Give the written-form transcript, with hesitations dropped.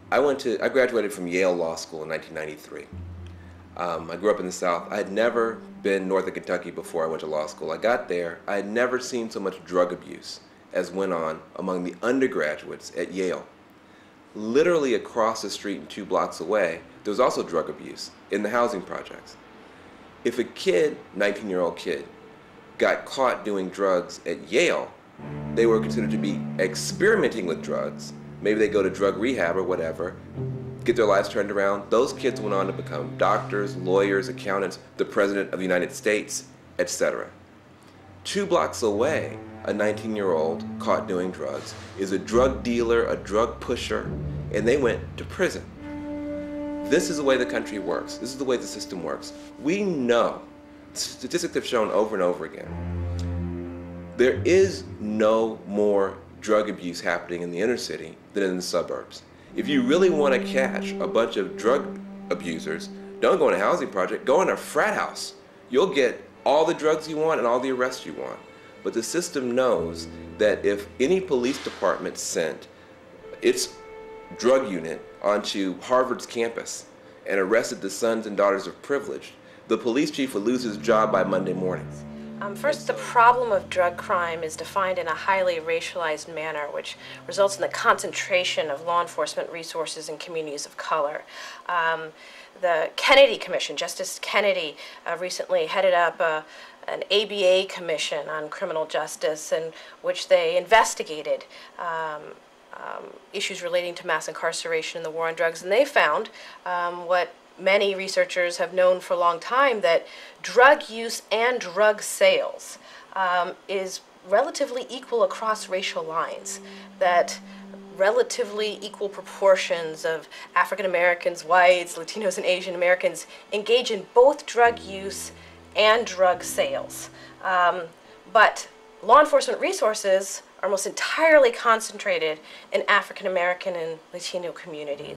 I graduated from Yale Law School in 1993. I grew up in the South. I had never been north of Kentucky before I went to law school. I got there. I had never seen so much drug abuse as went on among the undergraduates at Yale. Literally across the street and 2 blocks away, there was also drug abuse in the housing projects. If a kid, 19-year-old kid, got caught doing drugs at Yale, they were considered to be experimenting with drugs. Maybe they go to drug rehab or whatever, get their lives turned around. Those kids went on to become doctors, lawyers, accountants, the President of the United States, etc. 2 blocks away, a 19-year-old caught doing drugs is a drug dealer, a drug pusher, and they went to prison. This is the way the country works. This is the way the system works. We know, statistics have shown over and over again, there is no more drug abuse happening in the inner city than in the suburbs. If you really want to catch a bunch of drug abusers, don't go in a housing project, go in a frat house. You'll get all the drugs you want and all the arrests you want. But the system knows that if any police department sent its drug unit onto Harvard's campus and arrested the sons and daughters of privilege, the police chief would lose his job by Monday morning. First, the problem of drug crime is defined in a highly racialized manner, which results in the concentration of law enforcement resources in communities of color. The Kennedy Commission, Justice Kennedy recently headed up an ABA commission on criminal justice in which they investigated issues relating to mass incarceration and the war on drugs, and they found what many researchers have known for a long time, that drug use and drug sales is relatively equal across racial lines, that relatively equal proportions of African Americans, whites, Latinos, and Asian Americans engage in both drug use and drug sales. But law enforcement resources are almost entirely concentrated in African American and Latino communities.